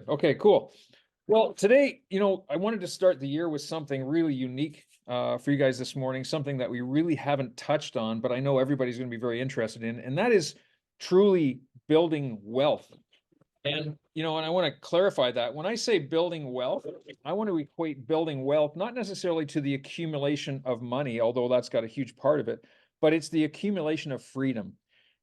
Okay, cool. Well, today, I wanted to start the year with something really unique for you guys this morning, something that we really haven't touched on, but I know everybody's going to be very interested in, and that is truly building wealth. And I want to clarify that when I say building wealth, I want to equate building wealth not necessarily to the accumulation of money, although that's got a huge part of it, but it's the accumulation of freedom.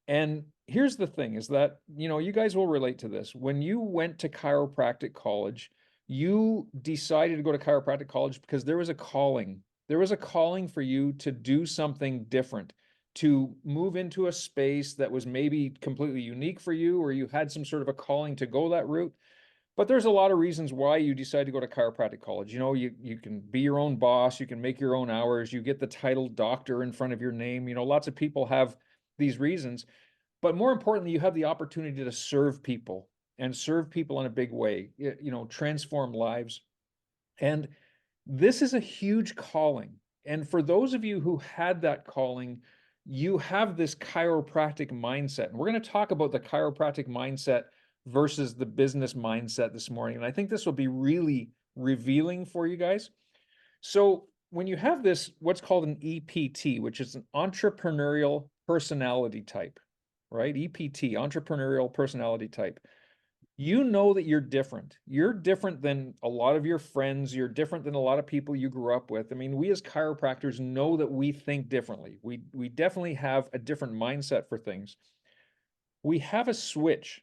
And here's the thing is that, you guys will relate to this. When you went to chiropractic college, you decided to go to chiropractic college because there was a calling. There was a calling for you to do something different, to move into a space that was maybe completely unique for you, or you had some sort of a calling to go that route. But there's a lot of reasons why you decide to go to chiropractic college. You can be your own boss, you can make your own hours, you get the title doctor in front of your name. Lots of people have these reasons. But more importantly, you have the opportunity to serve people and serve people in a big way, transform lives. And this is a huge calling. And for those of you who had that calling, you have this chiropractic mindset. And we're going to talk about the chiropractic mindset versus the business mindset this morning. And I think this will be really revealing for you guys. So when you have this, what's called an EPT, which is an entrepreneurial personality type, right? EPT, entrepreneurial personality type. You know that you're different. You're different than a lot of your friends. You're different than a lot of people you grew up with. I mean, we as chiropractors know that we think differently. We definitely have a different mindset for things. We have a switch.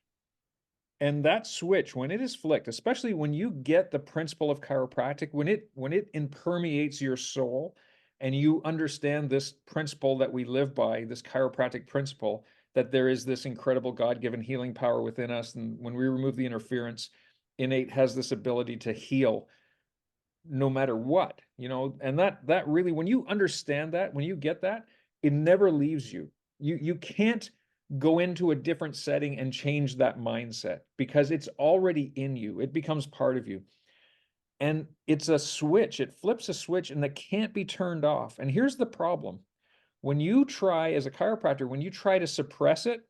And that switch, when it is flicked, especially when you get the principle of chiropractic, when it impermeates your soul and you understand this principle that we live by, this chiropractic principle, that there is this incredible God-given healing power within us. And when we remove the interference, innate has this ability to heal no matter what, and that really, when you understand that, when you get that, it never leaves you. You can't go into a different setting and change that mindset because it's already in you. It becomes part of you. And it's a switch. It flips a switch and that can't be turned off. And here's the problem. When you try, as a chiropractor, when you try to suppress it,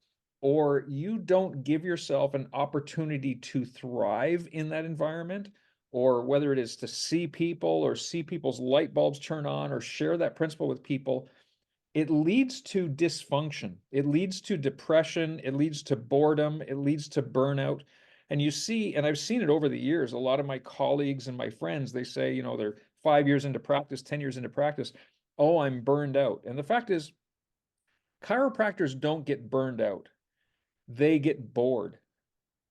or you don't give yourself an opportunity to thrive in that environment, or whether it is to see people or see people's light bulbs turn on or share that principle with people, it leads to dysfunction. It leads to depression. It leads to boredom. It leads to burnout. And you see, and I've seen it over the years, a lot of my colleagues and my friends, they say, they're 5 years into practice, 10 years into practice. Oh, I'm burned out. And the fact is, chiropractors don't get burned out. They get bored.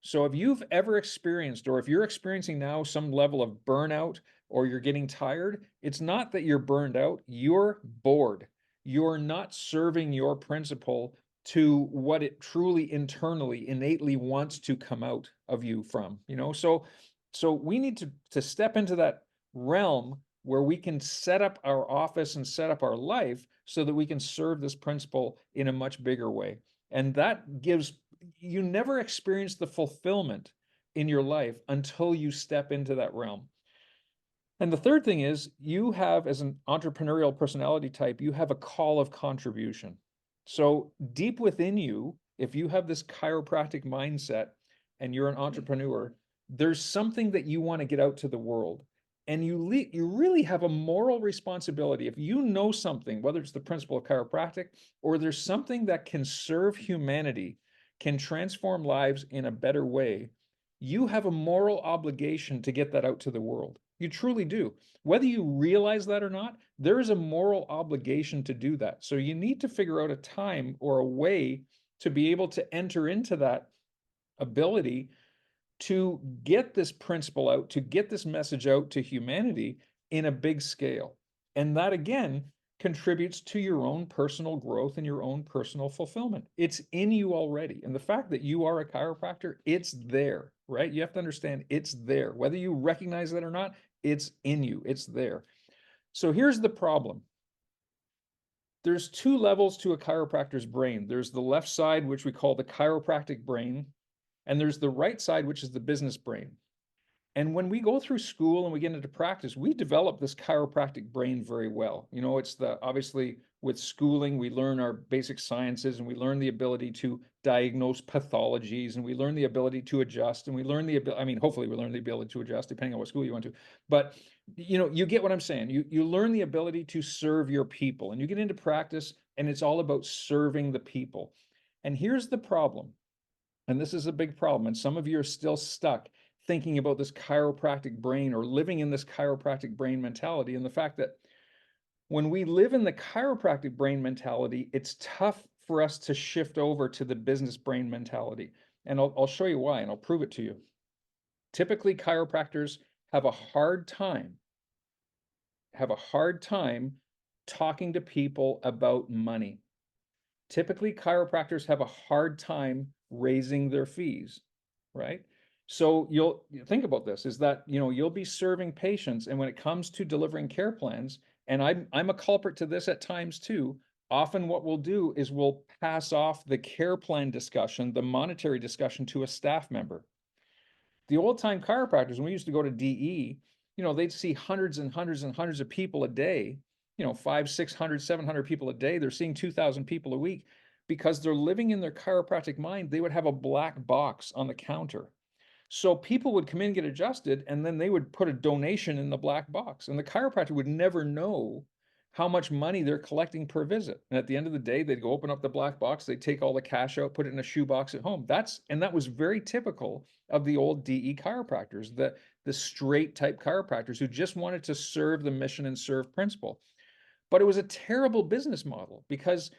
So if you've ever experienced, or if you're experiencing now some level of burnout, or you're getting tired, it's not that you're burned out, you're bored. You're not serving your principle to what it truly internally, innately wants to come out of you from, so we need to step into that realm where we can set up our office and set up our life so that we can serve this principle in a much bigger way. And that gives, you never experience the fulfillment in your life until you step into that realm. And the third thing is, you have, as an entrepreneurial personality type, you have a call of contribution. So deep within you, if you have this chiropractic mindset and you're an entrepreneur, there's something that you want to get out to the world. And you really have a moral responsibility. If you know something, whether it's the principle of chiropractic or there's something that can serve humanity, can transform lives in a better way, you have a moral obligation to get that out to the world. You truly do. Whether you realize that or not, there is a moral obligation to do that. So you need to figure out a time or a way to be able to enter into that ability to get this principle out, to get this message out to humanity in a big scale. And that, again, contributes to your own personal growth and your own personal fulfillment. It's in you already. And the fact that you are a chiropractor, it's there, right? You have to understand it's there. Whether you recognize that or not, it's in you, it's there. So here's the problem. There's two levels to a chiropractor's brain. There's the left side, which we call the chiropractic brain, and there's the right side, which is the business brain. And when we go through school and we get into practice, we develop this chiropractic brain very well. You know, it's the obviously with schooling, we learn our basic sciences and we learn the ability to diagnose pathologies and we learn the ability to adjust and we learn the ability, I mean, hopefully we learn the ability to adjust depending on what school you went to. But you know, you get what I'm saying. You learn the ability to serve your people and you get into practice and it's all about serving the people. And here's the problem. And this is a big problem. And some of you are still stuck thinking about this chiropractic brain or living in this chiropractic brain mentality. And the fact that when we live in the chiropractic brain mentality, it's tough for us to shift over to the business brain mentality. And I'll show you why, and I'll prove it to you. Typically, chiropractors have a hard time, talking to people about money. Typically, chiropractors have a hard time raising their fees, right? So you'll think about this is that, you know, you'll be serving patients. And when it comes to delivering care plans, and I'm a culprit to this at times too, often what we'll do is we'll pass off the care plan discussion, the monetary discussion to a staff member. The old time chiropractors, when we used to go to DE, you know, they'd see hundreds and hundreds and hundreds of people a day, you know, 500, 600, 700 people a day. They're seeing 2,000 people a week because they're living in their chiropractic mind. They would have a black box on the counter. So people would come in, get adjusted, and then they would put a donation in the black box. And the chiropractor would never know how much money they're collecting per visit. And at the end of the day, they'd go open up the black box, they'd take all the cash out, put it in a shoebox at home. That was very typical of the old DE chiropractors, the straight type chiropractors who just wanted to serve the mission and serve principle. But it was a terrible business model because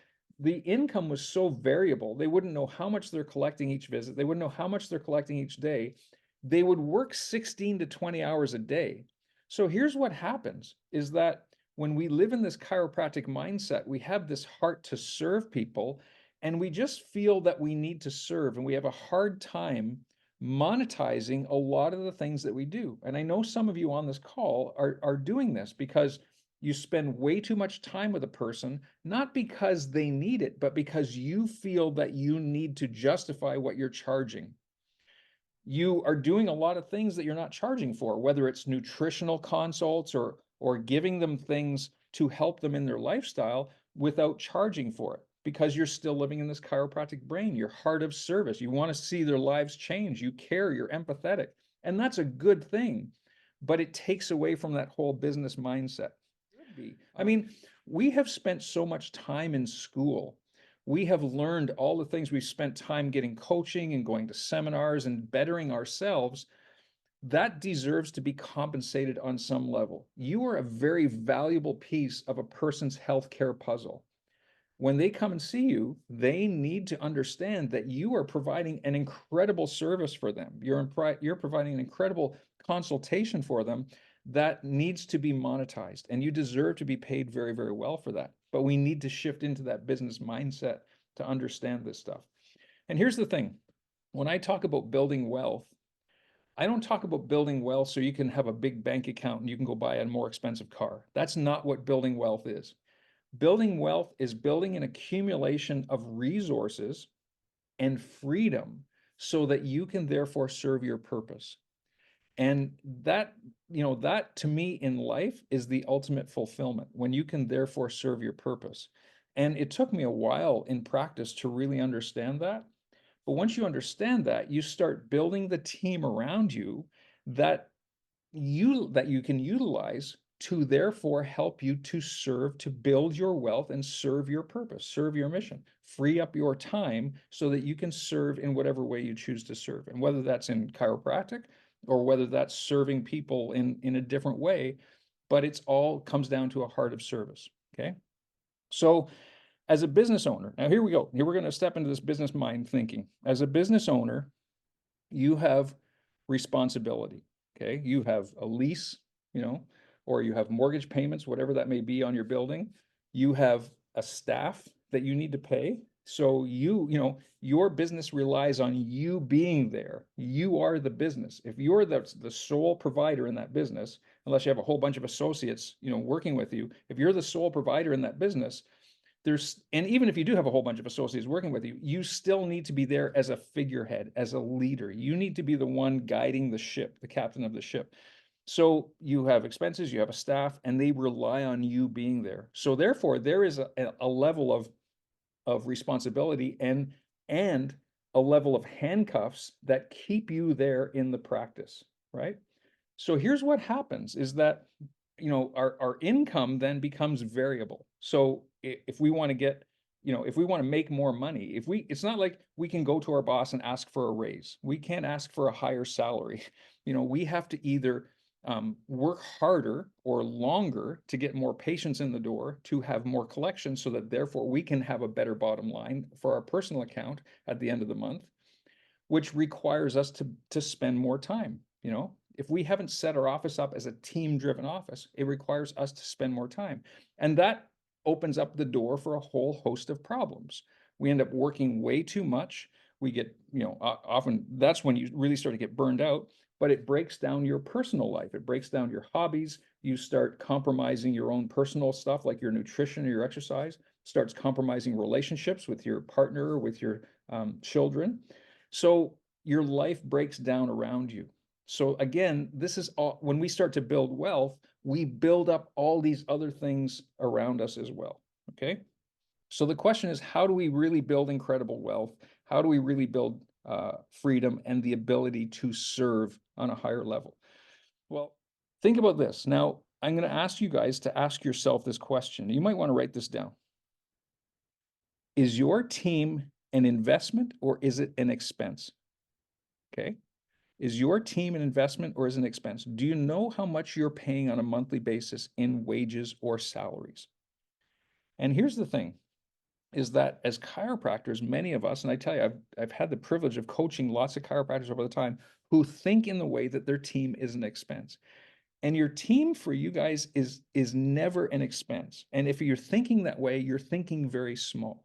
the income was so variable. They wouldn't know how much they're collecting each visit. They wouldn't know how much they're collecting each day. They would work 16 to 20 hours a day. So here's what happens is that when we live in this chiropractic mindset, we have this heart to serve people and we just feel that we need to serve and we have a hard time monetizing a lot of the things that we do. And I know some of you on this call are doing this because you spend way too much time with a person, not because they need it, but because you feel that you need to justify what you're charging. You are doing a lot of things that you're not charging for, whether it's nutritional consults or giving them things to help them in their lifestyle without charging for it because you're still living in this chiropractic brain. Your heart of service. You want to see their lives change. You care, you're empathetic. And that's a good thing, but it takes away from that whole business mindset. I mean, we have spent so much time in school. We have learned all the things we've spent time getting coaching and going to seminars and bettering ourselves. That deserves to be compensated on some level. You are a very valuable piece of a person's healthcare puzzle. When they come and see you, they need to understand that you are providing an incredible service for them. You're providing an incredible consultation for them that needs to be monetized, and you deserve to be paid very, very well for that. But we need to shift into that business mindset to understand this stuff. And here's the thing. When I talk about building wealth, I don't talk about building wealth so you can have a big bank account and you can go buy a more expensive car. That's not what building wealth is. Building wealth is building an accumulation of resources and freedom so that you can therefore serve your purpose. And that, you know, that to me in life is the ultimate fulfillment when you can therefore serve your purpose. And it took me a while in practice to really understand that. But once you understand that, you start building the team around you that you can utilize to therefore help you to serve, to build your wealth and serve your purpose, serve your mission, free up your time so that you can serve in whatever way you choose to serve. And whether that's in chiropractic or whether that's serving people in a different way, but it's all comes down to a heart of service. Okay. So as a business owner, now here we go. Here we're going to step into this business mind thinking. As a business owner, you have responsibility. Okay. You have a lease, you know, or you have mortgage payments, whatever that may be on your building. You have a staff that you need to pay. So you know, your business relies on you being there. You are the business. If you're the sole provider in that business, unless you have a whole bunch of associates, you know, working with you, if you're the sole provider in that business, and even if you do have a whole bunch of associates working with you, you still need to be there as a figurehead, as a leader. You need to be the one guiding the ship, the captain of the ship. So you have expenses, you have a staff, and they rely on you being there. So therefore, there is a level of responsibility and a level of handcuffs that keep you there in the practice, right? So here's what happens is that, our income then becomes variable. So if we want to get, if we want to make more money, it's not like we can go to our boss and ask for a raise. We can't ask for a higher salary. We have to either work harder or longer to get more patients in the door, to have more collections, so that therefore we can have a better bottom line for our personal account at the end of the month, which requires us to spend more time. If we haven't set our office up as a team-driven office, it requires us to spend more time. And that opens up the door for a whole host of problems. We end up working way too much. We get, often that's when you really start to get burned out, but it breaks down your personal life. It breaks down your hobbies. You start compromising your own personal stuff, like your nutrition or your exercise, starts compromising relationships with your partner, with your children. So your life breaks down around you. So again, this is all, when we start to build wealth, we build up all these other things around us as well. Okay. So the question is, how do we really build incredible wealth? How do we really build freedom and the ability to serve on a higher level? Well, think about this. Now, I'm going to ask you guys to ask yourself this question. You might want to write this down. Is your team an investment or is it an expense? Okay. Is your team an investment or is it an expense? Do you know how much you're paying on a monthly basis in wages or salaries? And here's the thing, is that as chiropractors, many of us, and I tell you, I've had the privilege of coaching lots of chiropractors over the time who think in the way that their team is an expense. And your team for you guys is never an expense. And if you're thinking that way, you're thinking very small,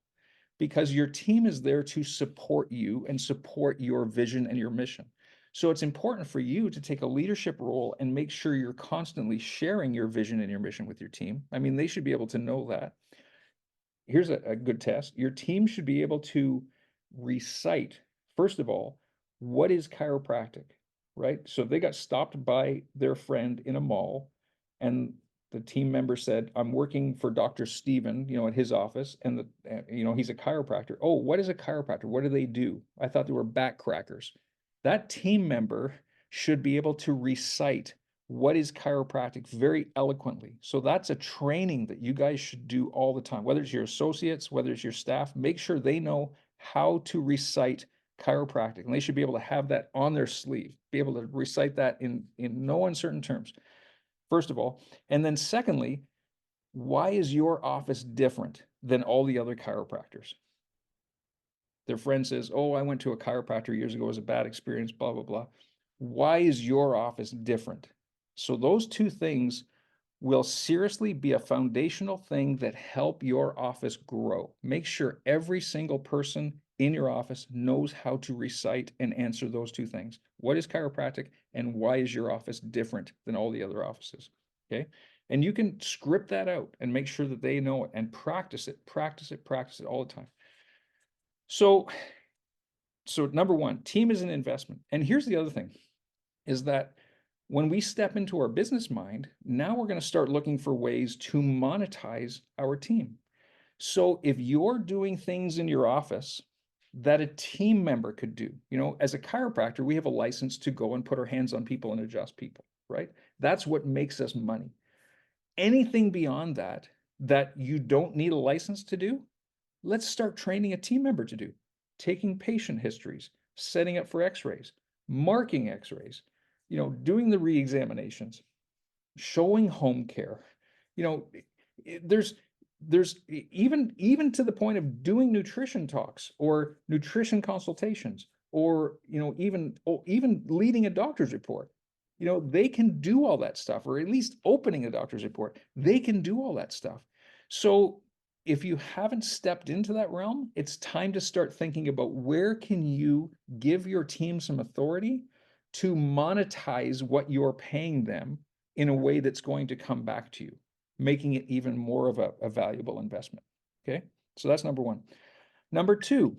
because your team is there to support you and support your vision and your mission. So it's important for you to take a leadership role and make sure you're constantly sharing your vision and your mission with your team. I mean, they should be able to know that. Here's a good test. Your team should be able to recite, first of all, what is chiropractic, right? So if they got stopped by their friend in a mall and the team member said, I'm working for Dr. Steven, at his office, and he's a chiropractor. Oh, what is a chiropractor? What do they do? I thought they were back crackers. That team member should be able to recite what is chiropractic very eloquently. So that's a training that you guys should do all the time, whether it's your associates, whether it's your staff. Make sure they know how to recite chiropractic, and they should be able to have that on their sleeve, be able to recite that in no uncertain terms, first of all. And then secondly, why is your office different than all the other chiropractors? Their friend says, oh, I went to a chiropractor years ago, it was a bad experience, blah, blah, blah. Why is your office different? So those two things will seriously be a foundational thing that help your office grow. Make sure every single person in your office knows how to recite and answer those two things. What is chiropractic and why is your office different than all the other offices? Okay. And you can script that out and make sure that they know it and practice it all the time. So number one, team is an investment. And here's the other thing, is that when we step into our business mind, now we're going to start looking for ways to monetize our team. So if you're doing things in your office that a team member could do, as a chiropractor, we have a license to go and put our hands on people and adjust people, right? That's what makes us money. Anything beyond that, that you don't need a license to do, let's start training a team member to do. Taking patient histories, setting up for x-rays, marking x-rays, doing the re-examinations, showing home care. There's even to the point of doing nutrition talks or nutrition consultations, or even leading a doctor's report. They can do all that stuff, or at least opening a doctor's report. They can do all that stuff. So if you haven't stepped into that realm, it's time to start thinking about where can you give your team some authority to monetize what you're paying them in a way that's going to come back to you, making it even more of a valuable investment. Okay, so that's number one. Number two,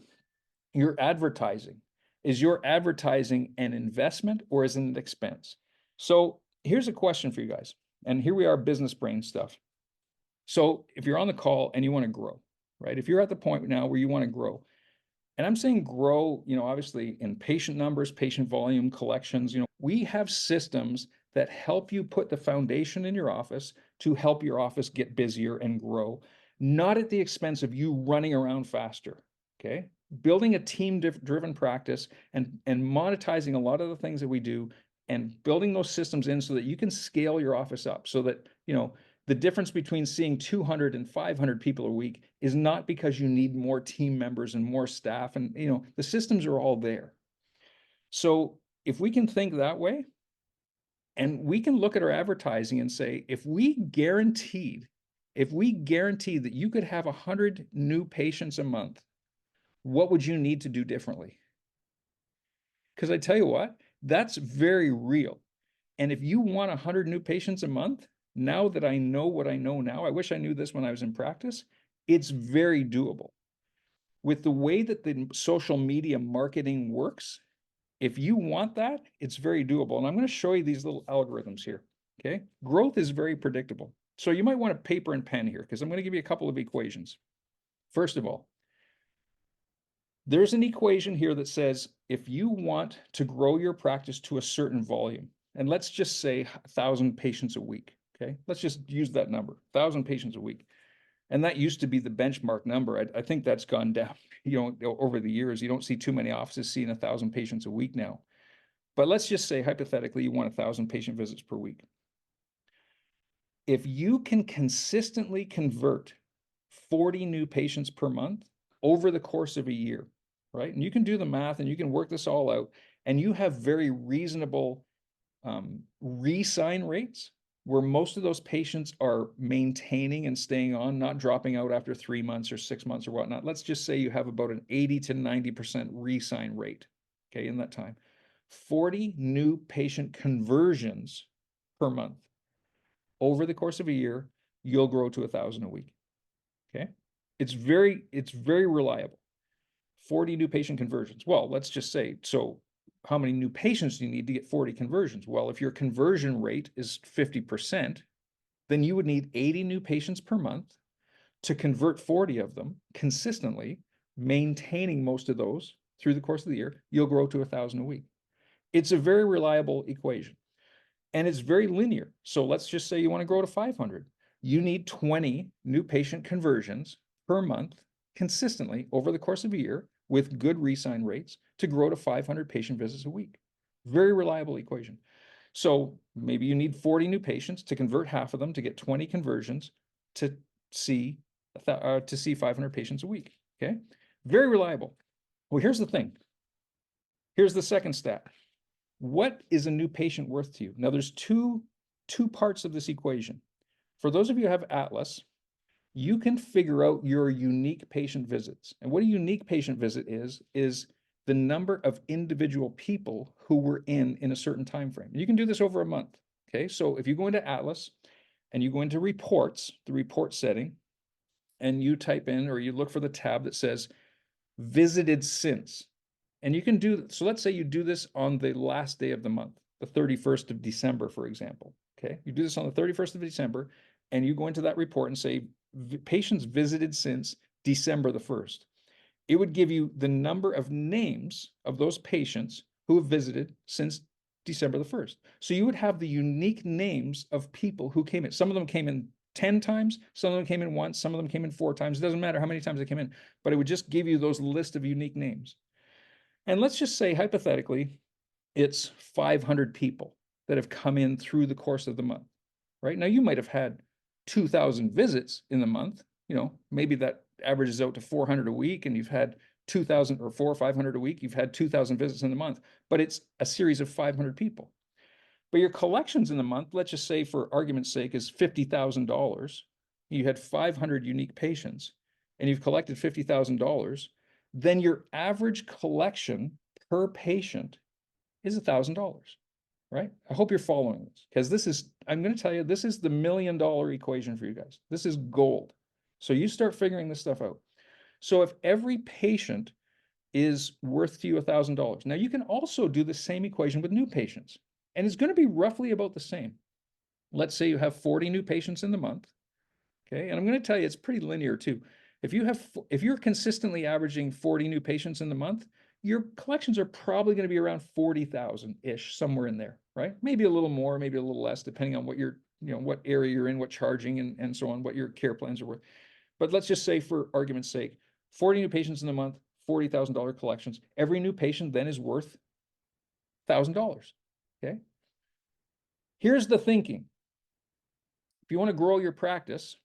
your advertising. Is your advertising an investment or is it an expense? So here's a question for you guys. And here we are, business brain stuff. So if you're on the call and you want to grow, right? If you're at the point now where you want to grow, and I'm saying grow, obviously in patient numbers, patient volume, collections, we have systems that help you put the foundation in your office to help your office get busier and grow, not at the expense of you running around faster. Okay. Building a team-driven practice and monetizing a lot of the things that we do and building those systems in so that you can scale your office up so that, the difference between seeing 200 and 500 people a week is not because you need more team members and more staff. And, the systems are all there. So if we can think that way, and we can look at our advertising and say, if we guaranteed that you could have 100 new patients a month, what would you need to do differently? Because I tell you what, that's very real. And if you want 100 new patients a month, now that I know what I know now, I wish I knew this when I was in practice, it's very doable. With the way that the social media marketing works, if you want that, it's very doable. And I'm going to show you these little algorithms here. Okay. Growth is very predictable. So you might want a paper and pen here because I'm going to give you a couple of equations. First of all, there's an equation here that says if you want to grow your practice to a certain volume, and let's just say 1,000 patients a week. Okay, let's just use that number, 1,000 patients a week. And that used to be the benchmark number. I think that's gone down, over the years. You don't see too many offices seeing 1,000 patients a week now. But let's just say, hypothetically, you want 1,000 patient visits per week. If you can consistently convert 40 new patients per month over the course of a year, right? And you can do the math and you can work this all out, and you have very reasonable re-sign rates where most of those patients are maintaining and staying on, not dropping out after 3 months or 6 months or whatnot. Let's just say you have about an 80 to 90% re-sign rate, okay, in that time. 40 new patient conversions per month. Over the course of a year, you'll grow to 1,000 a week, okay? It's very reliable. 40 new patient conversions. Well, let's just say, so how many new patients do you need to get 40 conversions? Well, if your conversion rate is 50%, then you would need 80 new patients per month to convert 40 of them consistently, maintaining most of those through the course of the year. You'll grow to 1,000 a week. It's a very reliable equation and it's very linear. So let's just say you want to grow to 500. You need 20 new patient conversions per month consistently over the course of a year with good re-sign rates to grow to 500 patient visits a week. Very reliable equation. So maybe you need 40 new patients to convert half of them to get 20 conversions to see 500 patients a week. Okay, very reliable. Well, here's the thing. Here's the second stat. What is a new patient worth to you? Now, there's two parts of this equation. For those of you who have Atlas, you can figure out your unique patient visits. And what a unique patient visit is the number of individual people who were in a certain time frame. You can do this over a month. Okay, so if you go into Atlas and you go into reports, the report setting, and you type in or you look for the tab that says visited since. And you can do, so let's say you do this on the last day of the month, the 31st of December, for example. Okay, you do this on the 31st of December, and you go into that report and say patients visited since December the 1st. It would give you the number of names of those patients who have visited since December the 1st. So you would have the unique names of people who came in. Some of them came in 10 times, some of them came in once, some of them came in 4 times. It doesn't matter how many times they came in, but it would just give you those list of unique names. And let's just say, hypothetically, it's 500 people that have come in through the course of the month, right? Now, you might have had 2,000 visits in the month. Maybe that averages out to 400 a week, and you've had 2,000 or 400 or 500 a week. You've had 2,000 visits in the month, but it's a series of 500 people. But your collections in the month, let's just say for argument's sake, is $50,000. You had 500 unique patients, and you've collected $50,000. Then your average collection per patient is $1,000, right? I hope you're following this because I'm going to tell you, this is the $1 million equation for you guys. This is gold. So you start figuring this stuff out. So if every patient is worth to you $1,000, now you can also do the same equation with new patients, and it's going to be roughly about the same. Let's say you have 40 new patients in the month. Okay. And I'm going to tell you, it's pretty linear too. If you're consistently averaging 40 new patients in the month, your collections are probably going to be around 40,000-ish, somewhere in there, right? Maybe a little more, maybe a little less, depending on what what area you're in, what charging and so on, what your care plans are worth. But let's just say, for argument's sake, 40 new patients in the month, $40,000 collections. Every new patient then is worth $1,000. Okay. Here's the thinking. If you want to grow your practice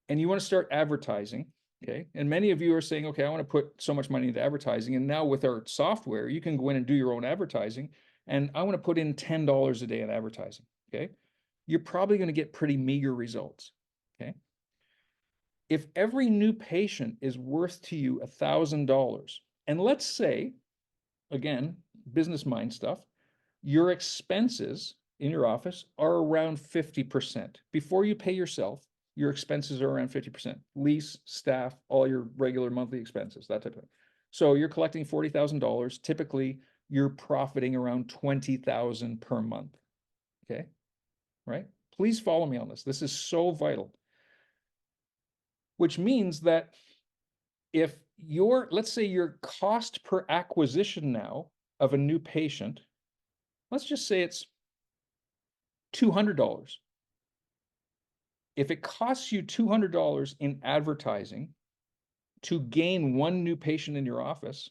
and you want to start advertising, okay, and many of you are saying, okay, I want to put so much money into advertising. And now with our software, you can go in and do your own advertising. And I want to put in $10 a day in advertising. Okay. You're probably going to get pretty meager results. Okay. If every new patient is worth to you $1,000, and let's say, again, business mind stuff, your expenses in your office are around 50%. Before you pay yourself, your expenses are around 50%. Lease, staff, all your regular monthly expenses, that type of thing. So you're collecting $40,000. Typically, you're profiting around $20,000 per month. Okay, right? Please follow me on this. This is so vital. Which means that if let's say your cost per acquisition now of a new patient, let's just say it's $200. If it costs you $200 in advertising to gain one new patient in your office,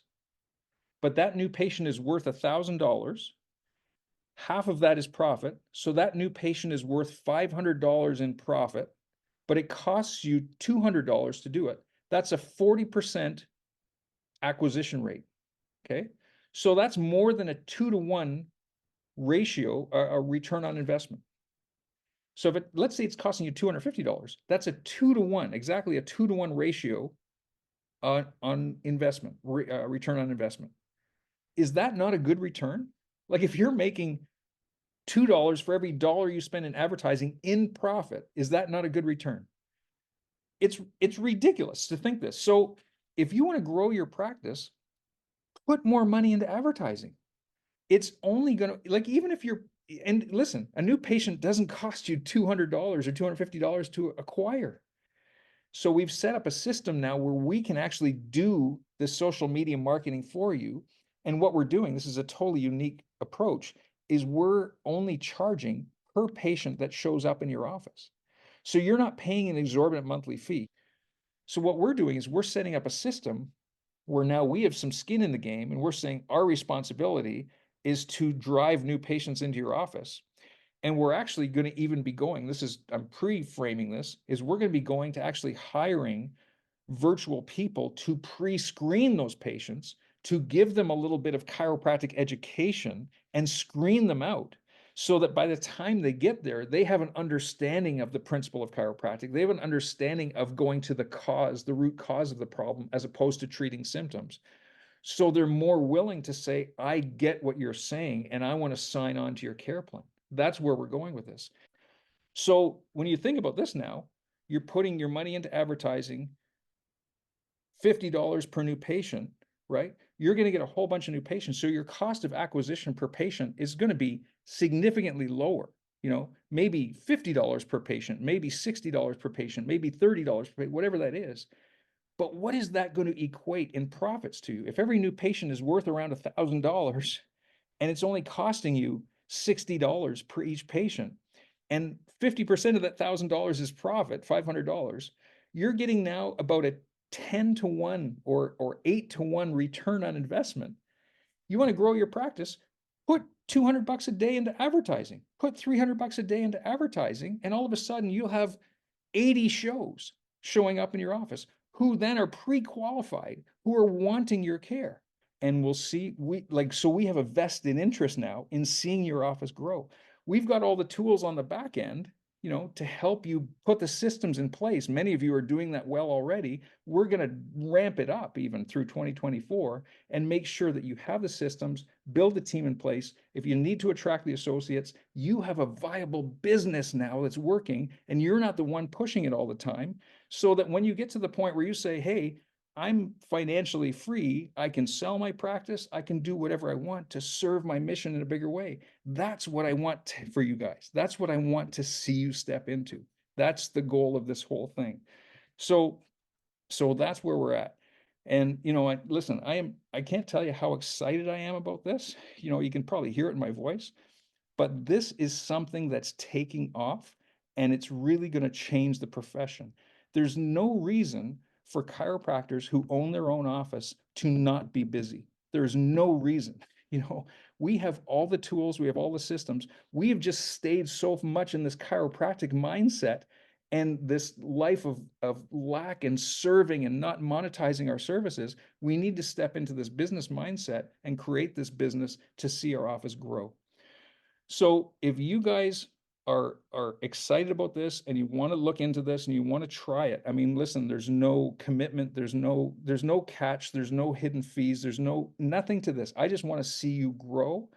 but that new patient is worth $1,000, half of that is profit. So that new patient is worth $500 in profit, but it costs you $200 to do it. That's a 40% acquisition rate. Okay. So that's more than a 2-to-1 ratio, a return on investment. So let's say it's costing you $250, that's a 2-to-1, exactly a 2-to-1 ratio on investment, return on investment. Is that not a good return? Like, if you're making $2 for every dollar you spend in advertising in profit, is that not a good return? It's ridiculous to think this. So if you want to grow your practice, put more money into advertising. It's only going to, like, even if you're, and listen, a new patient doesn't cost you $200 or $250 to acquire. So we've set up a system now where we can actually do the social media marketing for you. And what we're doing, this is a totally unique approach, is we're only charging per patient that shows up in your office. So you're not paying an exorbitant monthly fee. So what we're doing is we're setting up a system where now we have some skin in the game, and we're saying our responsibility is to drive new patients into your office. And we're actually going to even be going, I'm pre-framing this, is we're going to be going to actually hiring virtual people to pre-screen those patients, to give them a little bit of chiropractic education and screen them out, so that by the time they get there, they have an understanding of the principle of chiropractic. They have an understanding of going to the root cause of the problem, as opposed to treating symptoms. So they're more willing to say, I get what you're saying, and I want to sign on to your care plan. That's where we're going with this. So when you think about this now, you're putting your money into advertising, $50 per new patient, right? You're going to get a whole bunch of new patients. So your cost of acquisition per patient is going to be significantly lower. Maybe $50 per patient, maybe $60 per patient, maybe $30 per patient, whatever that is. But what is that going to equate in profits to you? If every new patient is worth around $1,000 and it's only costing you $60 per each patient, and 50% of that $1,000 is profit, $500, you're getting now about a 10-to-1 or 8-to-1 return on investment. You want to grow your practice, put $200 a day into advertising, put $300 a day into advertising, and all of a sudden you'll have 80 shows showing up in your office who then are pre-qualified, who are wanting your care. And we'll see, so we have a vested interest now in seeing your office grow. We've got all the tools on the back end to help you put the systems in place. Many of you are doing that well already. We're going to ramp it up even through 2024 and make sure that you have the systems, build a team in place. If you need to attract the associates, you have a viable business now that's working, and you're not the one pushing it all the time. So that when you get to the point where you say, hey, I'm financially free, I can sell my practice, I can do whatever I want to serve my mission in a bigger way. That's what I want for you guys. That's what I want to see you step into. That's the goal of this whole thing. So, so that's where we're at. And listen, I can't tell you how excited I am about this. You can probably hear it in my voice, but this is something that's taking off, and it's really going to change the profession. There's no reason for chiropractors who own their own office to not be busy. There's no reason. We have all the tools, we have all the systems. We have just stayed so much in this chiropractic mindset and this life of lack and serving and not monetizing our services. We need to step into this business mindset and create this business to see our office grow. So if you guys are excited about this and you want to look into this and you want to try it, I mean, listen, there's no commitment, there's no catch, there's no hidden fees, there's nothing to this. I just want to see you grow.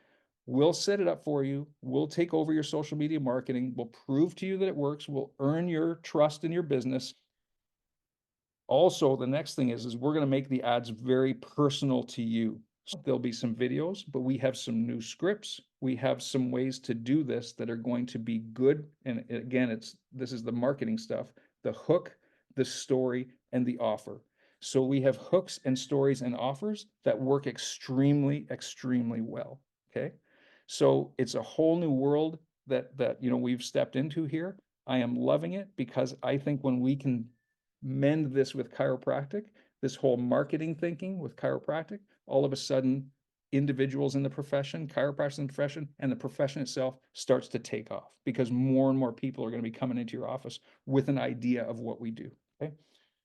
We'll set it up for you. We'll take over your social media marketing. We'll prove to you that it works. We'll earn your trust in your business. Also, the next thing is we're going to make the ads very personal to you. There'll be some videos, but we have some new scripts. We have some ways to do this that are going to be good. And again, this is the marketing stuff, the hook, the story, and the offer. So we have hooks and stories and offers that work extremely, extremely well. Okay. So it's a whole new world that we've stepped into here. I am loving it because I think when we can mend this with chiropractic, this whole marketing thinking with chiropractic, all of a sudden individuals in the profession, chiropractors in the profession, and the profession itself starts to take off because more and more people are going to be coming into your office with an idea of what we do. Okay.